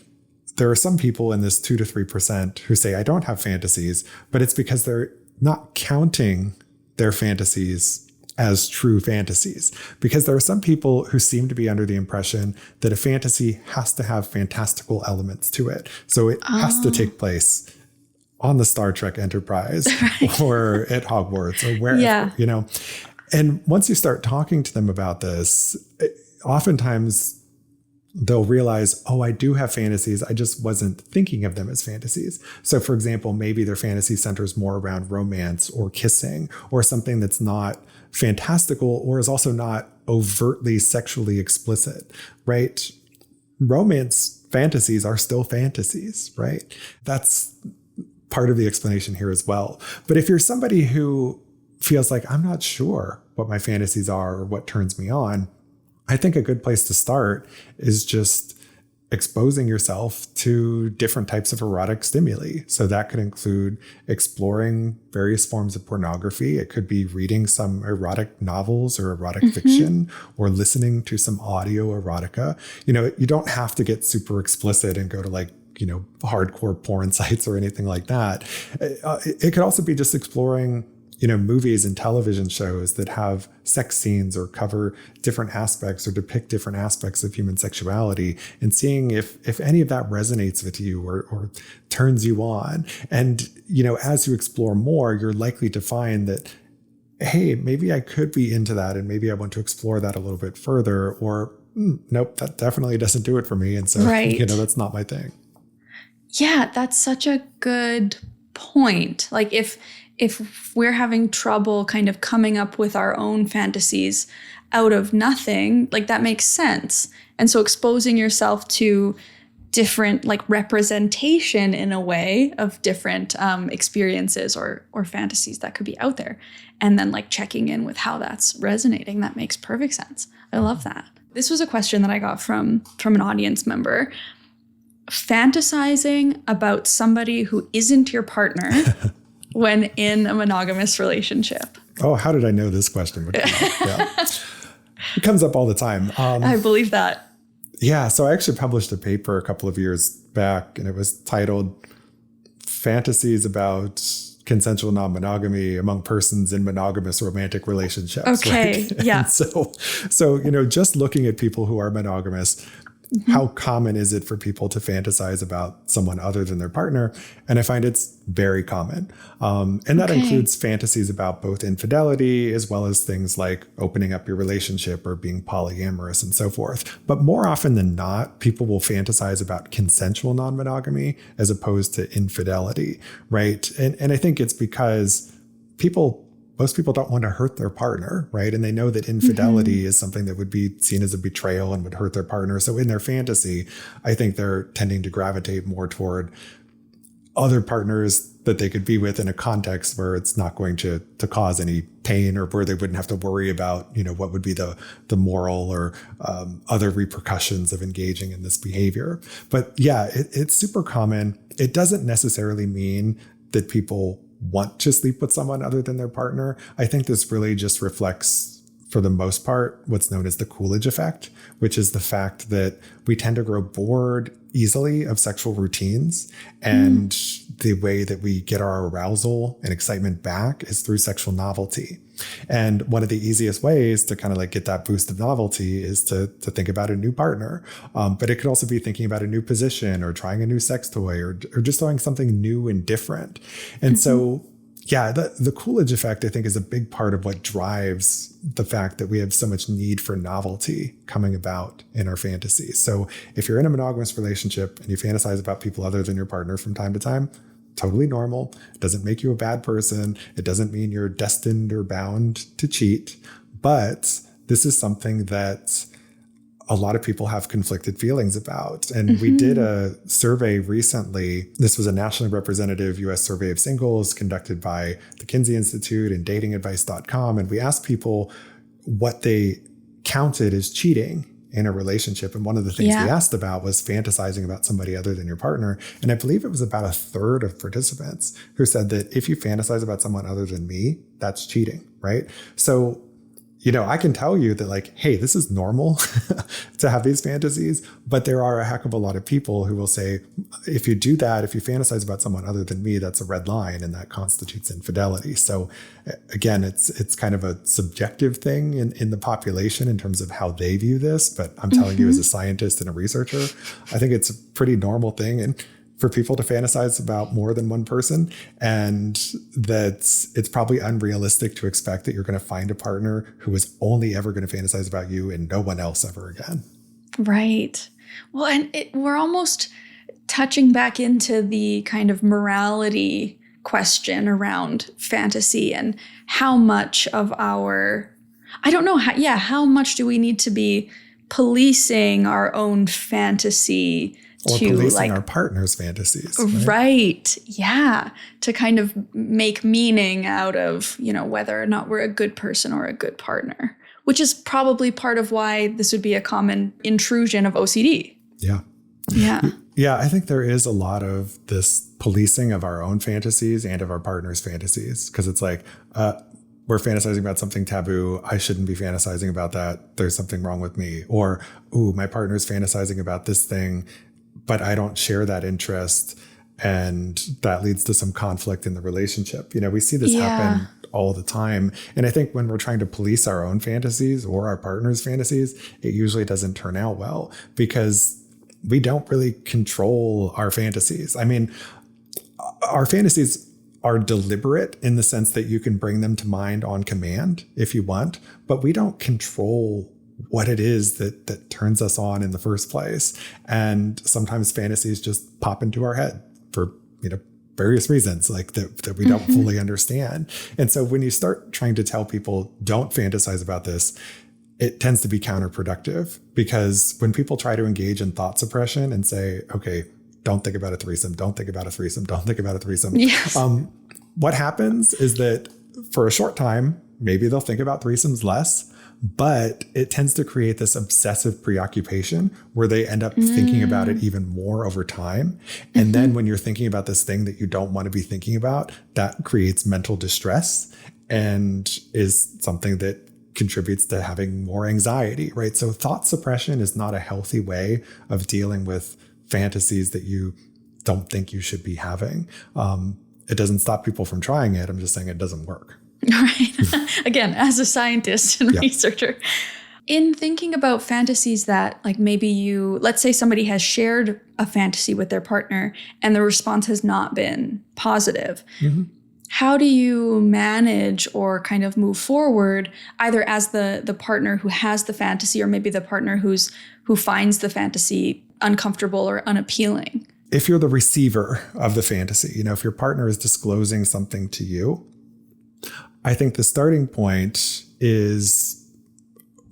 there are some people in this 2 to 3% who say, I don't have fantasies, but it's because they're not counting their fantasies as true fantasies. Because there are some people who seem to be under the impression that a fantasy has to have fantastical elements to it. So it has to take place on the Star Trek Enterprise or at Hogwarts or wherever, you know. And once you start talking to them about this, oftentimes they'll realize, oh, I do have fantasies. I just wasn't thinking of them as fantasies. So for example, maybe their fantasy centers more around romance or kissing or something that's not fantastical or is also not overtly sexually explicit, right? Romance fantasies are still fantasies, right? That's part of the explanation here as well. But if you're somebody who feels like, I'm not sure what my fantasies are or what turns me on, I think a good place to start is just exposing yourself to different types of erotic stimuli. So that could include exploring various forms of pornography. It could be reading some erotic novels or erotic fiction or listening to some audio erotica. You know, you don't have to get super explicit and go to like, you know, hardcore porn sites or anything like that. It could also be just exploring, you know, movies and television shows that have sex scenes or cover different aspects or depict different aspects of human sexuality and seeing if any of that resonates with you or turns you on. And, you know, as you explore more, you're likely to find that, hey, maybe I could be into that and maybe I want to explore that a little bit further, or nope, that definitely doesn't do it for me. And so, you know, that's not my thing. Yeah, that's such a good point. Like if we're having trouble kind of coming up with our own fantasies out of nothing, like that makes sense. And so exposing yourself to different like representation in a way of different experiences or fantasies that could be out there. And then like checking in with how that's resonating, that makes perfect sense. I love that. This was a question that I got from an audience member. Fantasizing about somebody who isn't your partner when in a monogamous relationship. Oh, how did I know this question would come up? Yeah. It comes up all the time. I believe that. Yeah. So I actually published a paper a couple of years back, and it was titled Fantasies About Consensual Non-Monogamy Among Persons in Monogamous Romantic Relationships. Okay. Right? Yeah. So, you know, just looking at people who are monogamous, how common is it for people to fantasize about someone other than their partner? And I find it's very common. And that includes fantasies about both infidelity as well as things like opening up your relationship or being polyamorous and so forth. But more often than not, people will fantasize about consensual non-monogamy as opposed to infidelity, right? And I think it's because most people don't want to hurt their partner, right? And they know that infidelity is something that would be seen as a betrayal and would hurt their partner. So in their fantasy, I think they're tending to gravitate more toward other partners that they could be with in a context where it's not going to cause any pain, or where they wouldn't have to worry about, you know, what would be the moral or other repercussions of engaging in this behavior. But yeah, it's super common. It doesn't necessarily mean that people want to sleep with someone other than their partner. I think this really just reflects, for the most part, what's known as the Coolidge effect, which is the fact that we tend to grow bored easily of sexual routines. And the way that we get our arousal and excitement back is through sexual novelty. And one of the easiest ways to kind of like get that boost of novelty is to think about a new partner. But it could also be thinking about a new position or trying a new sex toy or just doing something new and different. And so, yeah, the Coolidge effect, I think, is a big part of what drives the fact that we have so much need for novelty coming about in our fantasies. So if you're in a monogamous relationship and you fantasize about people other than your partner from time to time, totally normal. It doesn't make you a bad person. It doesn't mean you're destined or bound to cheat. But this is something that a lot of people have conflicted feelings about. And we did a survey recently. This was a nationally representative U.S. survey of singles conducted by the Kinsey Institute and datingadvice.com. And we asked people what they counted as cheating in a relationship. And one of the things we asked about was fantasizing about somebody other than your partner. And I believe it was about a third of participants who said that if you fantasize about someone other than me, that's cheating, right? So, I can tell you that like, hey, this is normal to have these fantasies, but there are a heck of a lot of people who will say, if you do that, if you fantasize about someone other than me, that's a red line and that constitutes infidelity. So again, it's kind of a subjective thing in the population in terms of how they view this. But I'm telling you as a scientist and a researcher, I think it's a pretty normal thing. And for people to fantasize about more than one person, and that it's probably unrealistic to expect that you're going to find a partner who is only ever going to fantasize about you and no one else ever again. Right. Well, and we're almost touching back into the kind of morality question around fantasy and how much of our, I don't know, how much do we need to be policing our own fantasy or policing our partner's fantasies. Right. Yeah. To kind of make meaning out of, whether or not we're a good person or a good partner, which is probably part of why this would be a common intrusion of OCD. Yeah. Yeah. Yeah. I think there is a lot of this policing of our own fantasies and of our partner's fantasies, because it's like, we're fantasizing about something taboo. I shouldn't be fantasizing about that. There's something wrong with me. Or, my partner's fantasizing about this thing, but I don't share that interest, and that leads to some conflict in the relationship. We see this happen all the time. And I think when we're trying to police our own fantasies or our partner's fantasies, it usually doesn't turn out well because we don't really control our fantasies. I mean, our fantasies are deliberate in the sense that you can bring them to mind on command if you want, but we don't control what it is that turns us on in the first place. And sometimes fantasies just pop into our head for, various reasons like that we don't fully understand. And so when you start trying to tell people don't fantasize about this, it tends to be counterproductive, because when people try to engage in thought suppression and say, okay, don't think about a threesome, don't think about a threesome, don't think about a threesome. Yes. What happens is that for a short time, maybe they'll think about threesomes less, but it tends to create this obsessive preoccupation where they end up thinking about it even more over time. And then when you're thinking about this thing that you don't want to be thinking about, that creates mental distress and is something that contributes to having more anxiety, right? So thought suppression is not a healthy way of dealing with fantasies that you don't think you should be having. It doesn't stop people from trying it. I'm just saying it doesn't work. Right. Again, as a scientist and researcher, in thinking about fantasies that like maybe let's say somebody has shared a fantasy with their partner and the response has not been positive. How do you manage or kind of move forward either as the partner who has the fantasy or maybe the partner who finds the fantasy uncomfortable or unappealing? If you're the receiver of the fantasy, if your partner is disclosing something to you, I think the starting point is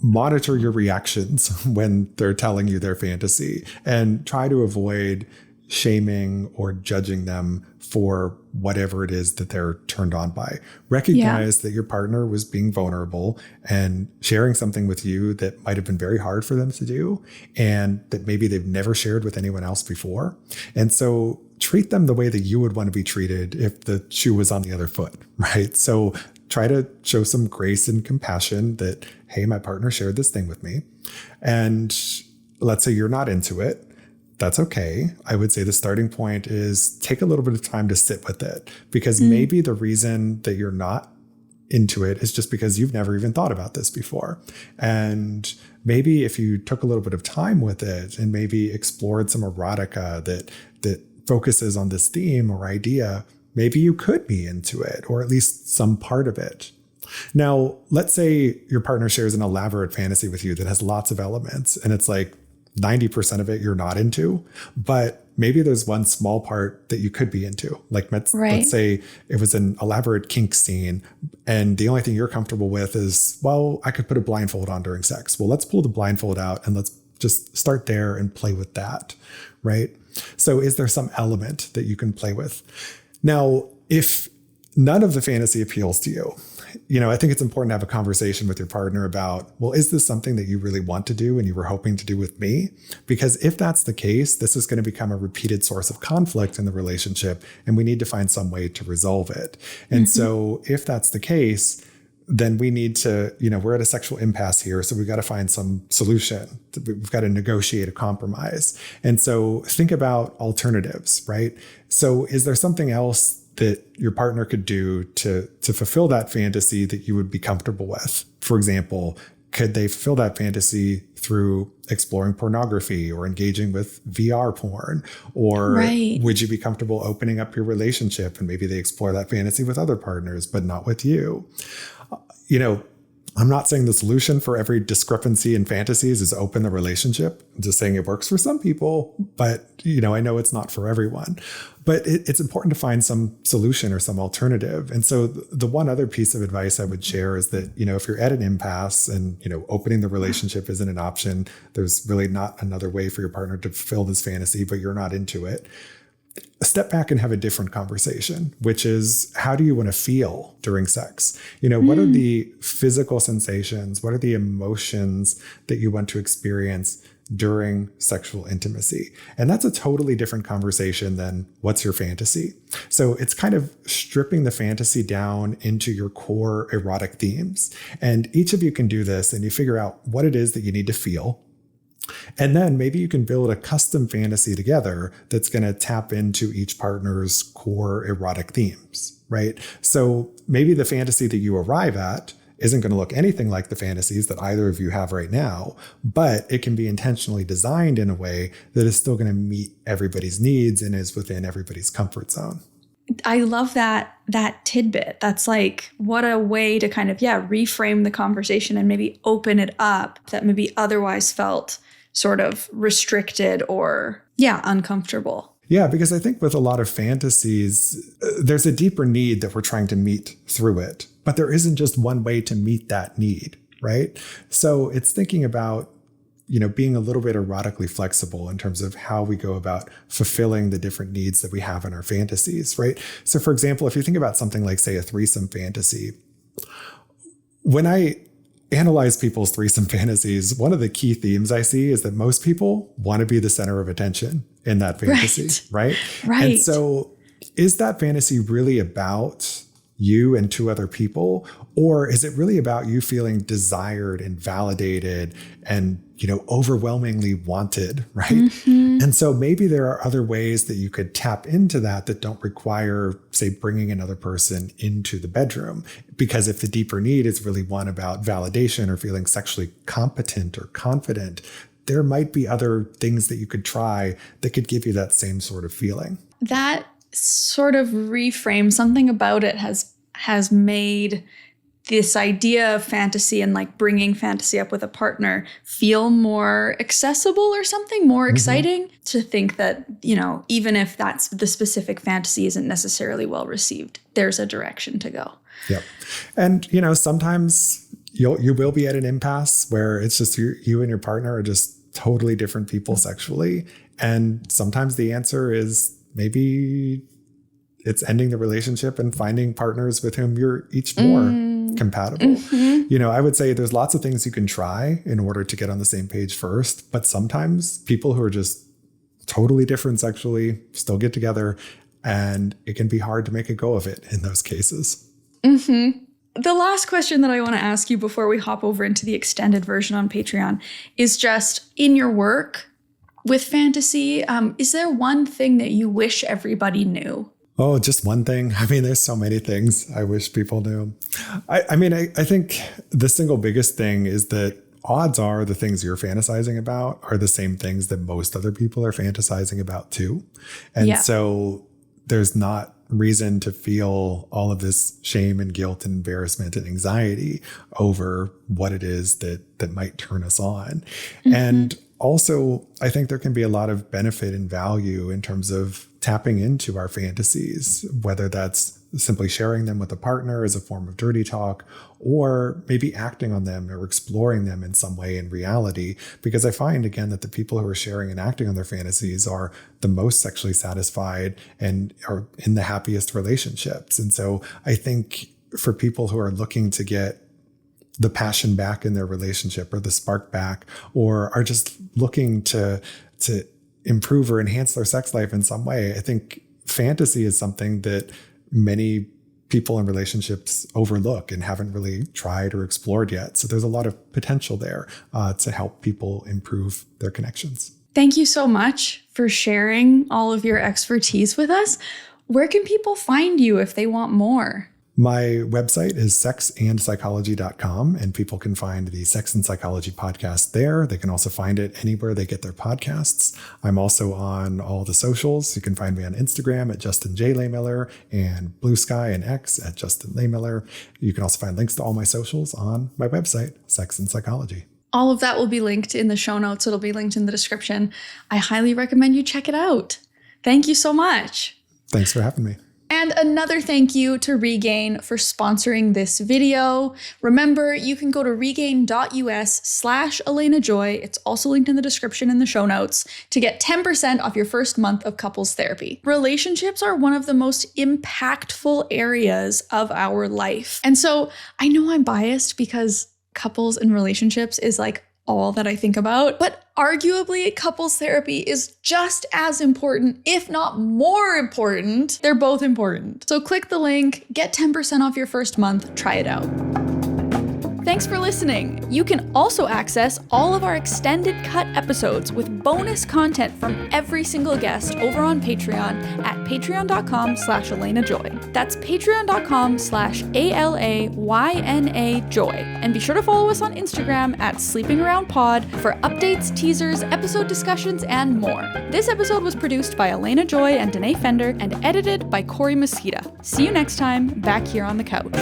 monitor your reactions when they're telling you their fantasy and try to avoid shaming or judging them for whatever it is that they're turned on by. Recognize that your partner was being vulnerable and sharing something with you that might have been very hard for them to do and that maybe they've never shared with anyone else before. And so treat them the way that you would want to be treated if the shoe was on the other foot, right? So try to show some grace and compassion that, hey, my partner shared this thing with me. And let's say you're not into it. That's okay. I would say the starting point is take a little bit of time to sit with it, because maybe the reason that you're not into it is just because you've never even thought about this before. And maybe if you took a little bit of time with it and maybe explored some erotica that focuses on this theme or idea, maybe you could be into it, or at least some part of it. Now, let's say your partner shares an elaborate fantasy with you that has lots of elements, and it's like 90% of it you're not into, but maybe there's one small part that you could be into. Like let's say it was an elaborate kink scene, and the only thing you're comfortable with is, well, I could put a blindfold on during sex. Well, let's pull the blindfold out and let's Just start there and play with that, right? So is there some element that you can play with? Now, if none of the fantasy appeals to you, I think it's important to have a conversation with your partner about, well, is this something that you really want to do and you were hoping to do with me? Because if that's the case, this is going to become a repeated source of conflict in the relationship, and we need to find some way to resolve it. And so if that's the case, then we need to, we're at a sexual impasse here. So we've got to find some solution. We've got to negotiate a compromise. And so think about alternatives, right? So is there something else that your partner could do to fulfill that fantasy that you would be comfortable with? For example, could they fulfill that fantasy through exploring pornography or engaging with VR porn? Or would you be comfortable opening up your relationship and maybe they explore that fantasy with other partners, but not with you? I'm not saying the solution for every discrepancy in fantasies is open the relationship. I'm just saying it works for some people, but I know it's not for everyone. But it's important to find some solution or some alternative. And so the one other piece of advice I would share is that, if you're at an impasse and, opening the relationship isn't an option, there's really not another way for your partner to fulfill this fantasy, but you're not into it. Step back and have a different conversation, which is, how do you want to feel during sex? What are the physical sensations? What are the emotions that you want to experience during sexual intimacy? And that's a totally different conversation than what's your fantasy. So it's kind of stripping the fantasy down into your core erotic themes. And each of you can do this, and you figure out what it is that you need to feel. And then maybe you can build a custom fantasy together that's going to tap into each partner's core erotic themes, right? So maybe the fantasy that you arrive at isn't going to look anything like the fantasies that either of you have right now, but it can be intentionally designed in a way that is still going to meet everybody's needs and is within everybody's comfort zone. I love that tidbit. That's like, what a way to kind of, reframe the conversation and maybe open it up that maybe otherwise felt sort of restricted or, uncomfortable. Yeah, because I think with a lot of fantasies, there's a deeper need that we're trying to meet through it, but there isn't just one way to meet that need, right? So it's thinking about, being a little bit erotically flexible in terms of how we go about fulfilling the different needs that we have in our fantasies, right? So for example, if you think about something like, say, a threesome fantasy, when I analyze people's threesome fantasies, one of the key themes I see is that most people want to be the center of attention in that fantasy, right? And so is that fantasy really about you and two other people? Or is it really about you feeling desired and validated and, overwhelmingly wanted, right? And so maybe there are other ways that you could tap into that don't require, say, bringing another person into the bedroom. Because if the deeper need is really one about validation or feeling sexually competent or confident, there might be other things that you could try that could give you that same sort of feeling. That sort of reframe, something about it has made this idea of fantasy and like bringing fantasy up with a partner feel more accessible or something, more exciting, to think that, even if that's the specific fantasy isn't necessarily well received, there's a direction to go. Yep. And, sometimes you will be at an impasse where it's just you and your partner are just totally different people sexually. And sometimes the answer is maybe it's ending the relationship and finding partners with whom you're each more compatible. I would say there's lots of things you can try in order to get on the same page first, but sometimes people who are just totally different sexually still get together, and it can be hard to make a go of it in those cases. The last question that I want to ask you before we hop over into the extended version on Patreon is just, in your work with fantasy, is there one thing that you wish everybody knew? Oh, just one thing. I mean, there's so many things I wish people knew. I think the single biggest thing is that odds are the things you're fantasizing about are the same things that most other people are fantasizing about too. And so there's not reason to feel all of this shame and guilt and embarrassment and anxiety over what it is that might turn us on. And also, I think there can be a lot of benefit and value in terms of tapping into our fantasies, whether that's simply sharing them with a partner as a form of dirty talk, or maybe acting on them or exploring them in some way in reality. Because I find, again, that the people who are sharing and acting on their fantasies are the most sexually satisfied and are in the happiest relationships. And so I think for people who are looking to get the passion back in their relationship or the spark back, or are just looking to improve or enhance their sex life in some way, I think fantasy is something that many people in relationships overlook and haven't really tried or explored yet. So there's a lot of potential there to help people improve their connections. Thank you so much for sharing all of your expertise with us. Where can people find you if they want more? My website is sexandpsychology.com, and people can find the Sex and Psychology podcast there. They can also find it anywhere they get their podcasts. I'm also on all the socials. You can find me on Instagram at Justin J. Lehmiller and Blue Sky and X at Justin Lehmiller. You can also find links to all my socials on my website, Sex and Psychology. All of that will be linked in the show notes. It'll be linked in the description. I highly recommend you check it out. Thank you so much. Thanks for having me. And another thank you to Regain for sponsoring this video. Remember, you can go to regain.us/Alayna Joy. It's also linked in the description in the show notes to get 10% off your first month of couples therapy. Relationships are one of the most impactful areas of our life. And so I know I'm biased because couples and relationships is like all that I think about, but arguably couples therapy is just as important, if not more important. They're both important. So click the link, get 10% off your first month, try it out. Thanks for listening. You can also access all of our extended cut episodes with bonus content from every single guest over on Patreon at patreon.com/Alayna Joy. That's patreon.com/ALAYNA Joy. And be sure to follow us on Instagram at sleepingaroundpod for updates, teasers, episode discussions, and more. This episode was produced by Alayna Joy and Danae Fender and edited by Corey Mosqueda. See you next time back here on the couch.